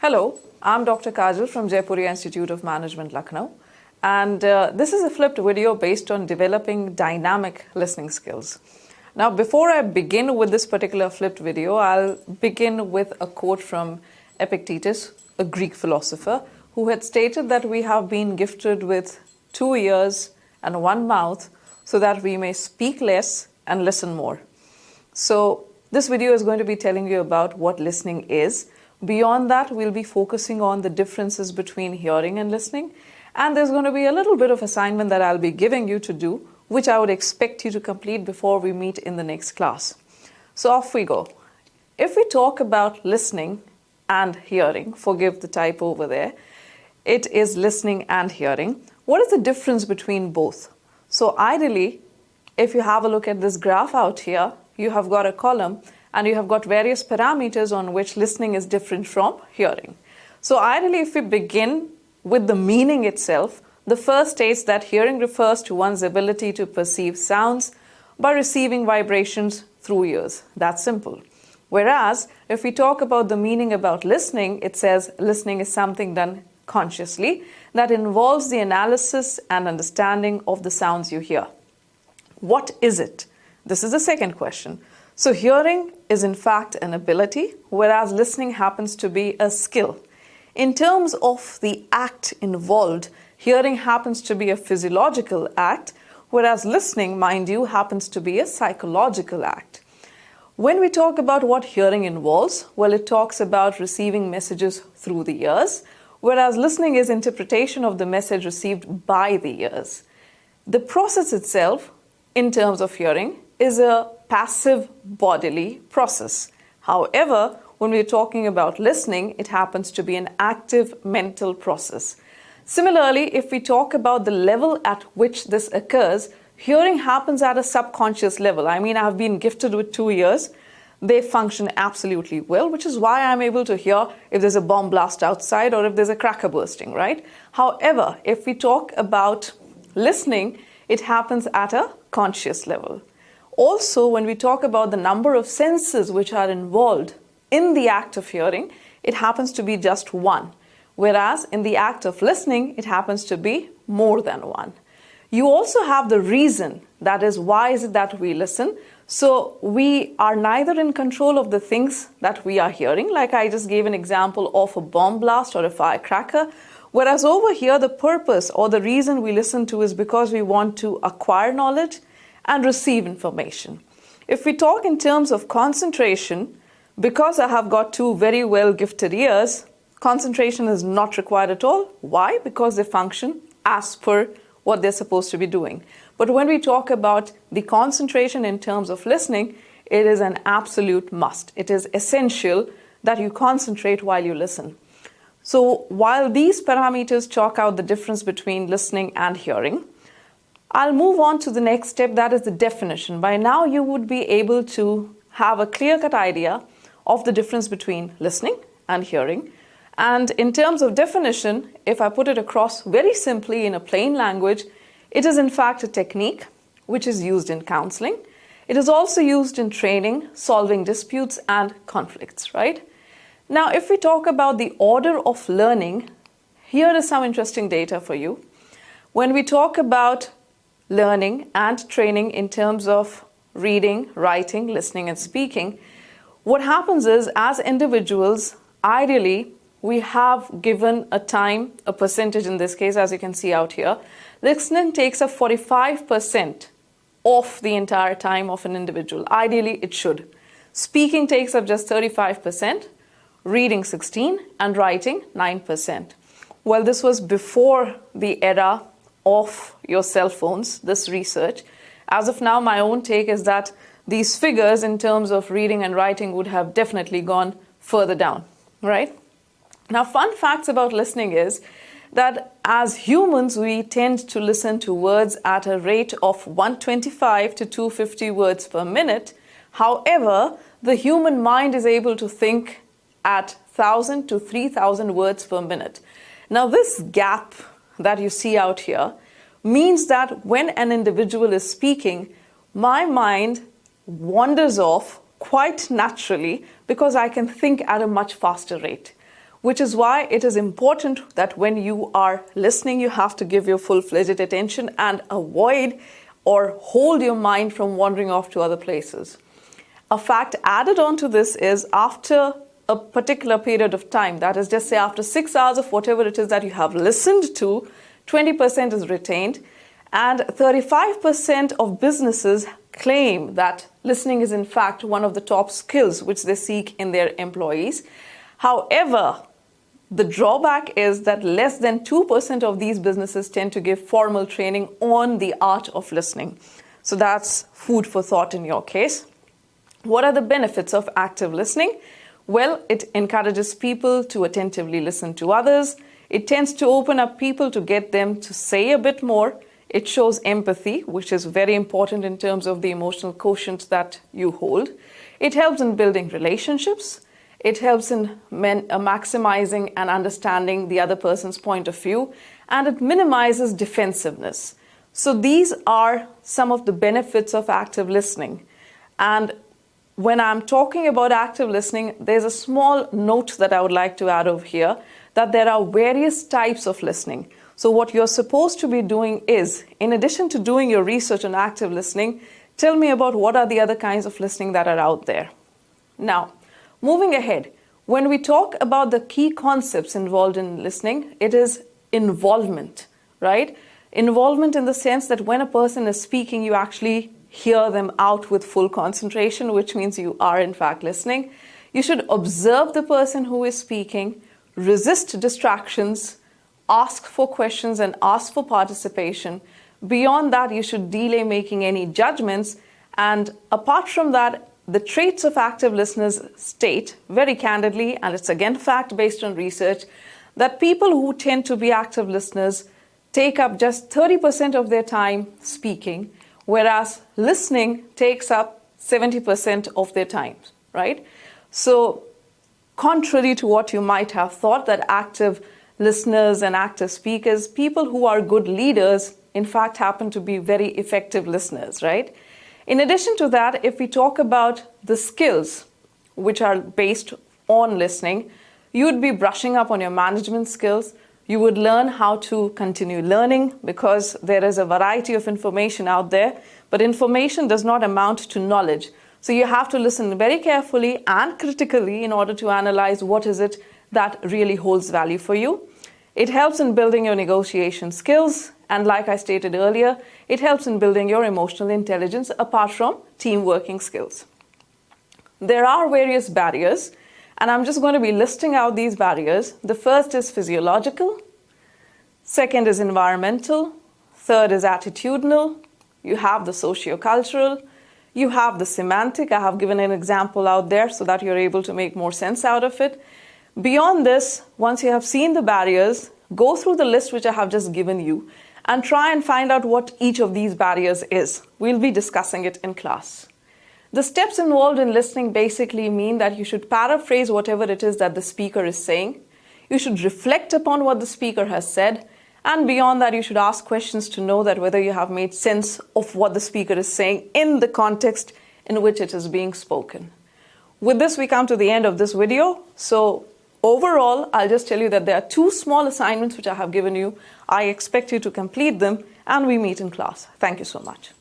Hello, I'm Dr. Kajal from Jaipuria Institute of Management, Lucknow. And this is a flipped video based on developing dynamic listening skills. Now, before I begin with this particular flipped video, I'll begin with a quote from Epictetus, a Greek philosopher, who had stated that we have been gifted with 2 ears and 1 mouth so that we may speak less and listen more. So this video is going to be telling you about what listening is. Beyond that, we'll be focusing on the differences between hearing and listening. And there's going to be a little bit of assignment that I'll be giving you to do, which I would expect you to complete before we meet in the next class. So off we go. If we talk about listening and hearing, forgive the typo over there, it is listening and hearing. What is the difference between both? So ideally, if you have a look at this graph out here, you have got a column and you have got various parameters on which listening is different from hearing. So ideally, if we begin with the meaning itself, the first states that hearing refers to one's ability to perceive sounds by receiving vibrations through ears. That's simple. Whereas, if we talk about the meaning about listening, it says listening is something done consciously that involves the analysis and understanding of the sounds you hear. What is it? This is the second question. So hearing is in fact an ability, whereas listening happens to be a skill. In terms of the act involved, hearing happens to be a physiological act, whereas listening, mind you, happens to be a psychological act. When we talk about what hearing involves, well, it talks about receiving messages through the ears, whereas listening is interpretation of the message received by the ears. The process itself, in terms of hearing, is a passive bodily process. However, when we're talking about listening, it happens to be an active mental process. Similarly, if we talk about the level at which this occurs, hearing happens at a subconscious level. I mean, I've been gifted with 2 ears. They function absolutely well, which is why I'm able to hear if there's a bomb blast outside or if there's a cracker bursting, right? However, if we talk about listening, it happens at a conscious level. Also, when we talk about the number of senses which are involved in the act of hearing, it happens to be just 1. Whereas in the act of listening, it happens to be more than 1. You also have the reason, that is, why is it that we listen? So we are neither in control of the things that we are hearing, like I just gave an example of a bomb blast or a firecracker, whereas over here the purpose or the reason we listen to is because we want to acquire knowledge and receive information. If we talk in terms of concentration, because I have got 2 very well gifted ears, concentration is not required at all. Why? Because they function as per what they're supposed to be doing. But when we talk about the concentration in terms of listening, it is an absolute must. It is essential that you concentrate while you listen. So while these parameters chalk out the difference between listening and hearing, I'll move on to the next step, that is the definition. By now you would be able to have a clear-cut idea of the difference between listening and hearing. And in terms of definition, if I put it across very simply in a plain language, it is in fact a technique which is used in counseling. It is also used in training, solving disputes and conflicts, right? Now, if we talk about the order of learning, here is some interesting data for you. When we talk about learning and training in terms of reading, writing, listening and speaking, what happens is, as individuals, ideally, we have given a time, a percentage in this case, as you can see out here. Listening takes up 45% of the entire time of an individual. Ideally, it should. Speaking takes up just 35%, reading 16%, and writing 9%. Well, this was before the era of your cell phones, this research. As of now, my own take is that these figures in terms of reading and writing would have definitely gone further down, right? Now, fun facts about listening is that as humans, we tend to listen to words at a rate of 125 to 250 words per minute. However, the human mind is able to think at 1,000 to 3,000 words per minute. Now, this gap that you see out here means that when an individual is speaking, my mind wanders off quite naturally because I can think at a much faster rate. which is why it is important that when you are listening, you have to give your full-fledged attention and avoid or hold your mind from wandering off to other places. A fact added on to this is after a particular period of time, that is, just say after 6 hours of whatever it is that you have listened to, 20% is retained, and 35% of businesses claim that listening is in fact one of the top skills which they seek in their employees. However, the drawback is that less than 2% of these businesses tend to give formal training on the art of listening. So that's food for thought in your case. What are the benefits of active listening? Well, it encourages people to attentively listen to others. It tends to open up people to get them to say a bit more. It shows empathy, which is very important in terms of the emotional quotient that you hold. It helps in building relationships. It helps in maximizing and understanding the other person's point of view, and it minimizes defensiveness. So these are some of the benefits of active listening. And when I'm talking about active listening, there's a small note that I would like to add over here, that there are various types of listening. So what you're supposed to be doing is, in addition to doing your research on active listening, tell me about what are the other kinds of listening that are out there. Now, moving ahead, when we talk about the key concepts involved in listening, it is involvement, right? Involvement in the sense that when a person is speaking, you actually hear them out with full concentration, which means you are in fact listening. You should observe the person who is speaking, resist distractions, ask for questions and ask for participation. Beyond that, you should delay making any judgments. And apart from that, the traits of active listeners state very candidly, and it's again fact based on research, that people who tend to be active listeners take up just 30% of their time speaking, whereas listening takes up 70% of their time, right? So contrary to what you might have thought, that active listeners and active speakers, people who are good leaders, in fact happen to be very effective listeners, right? In addition to that, if we talk about the skills which are based on listening, you would be brushing up on your management skills. You would learn how to continue learning because there is a variety of information out there, but information does not amount to knowledge. So you have to listen very carefully and critically in order to analyze what is it that really holds value for you. It helps in building your negotiation skills. And like I stated earlier, it helps in building your emotional intelligence apart from team working skills. There are various barriers, and I'm just going to be listing out these barriers. The first is physiological, second is environmental, third is attitudinal, you have the socio-cultural, you have the semantic. I have given an example out there so that you're able to make more sense out of it. Beyond this, once you have seen the barriers, go through the list which I have just given you and try and find out what each of these barriers is. We'll be discussing it in class. The steps involved in listening basically mean that you should paraphrase whatever it is that the speaker is saying. You should reflect upon what the speaker has said. And beyond that, you should ask questions to know that whether you have made sense of what the speaker is saying in the context in which it is being spoken. With this, we come to the end of this video. So overall, I'll just tell you that there are 2 small assignments which I have given you. I expect you to complete them, and we meet in class. Thank you so much.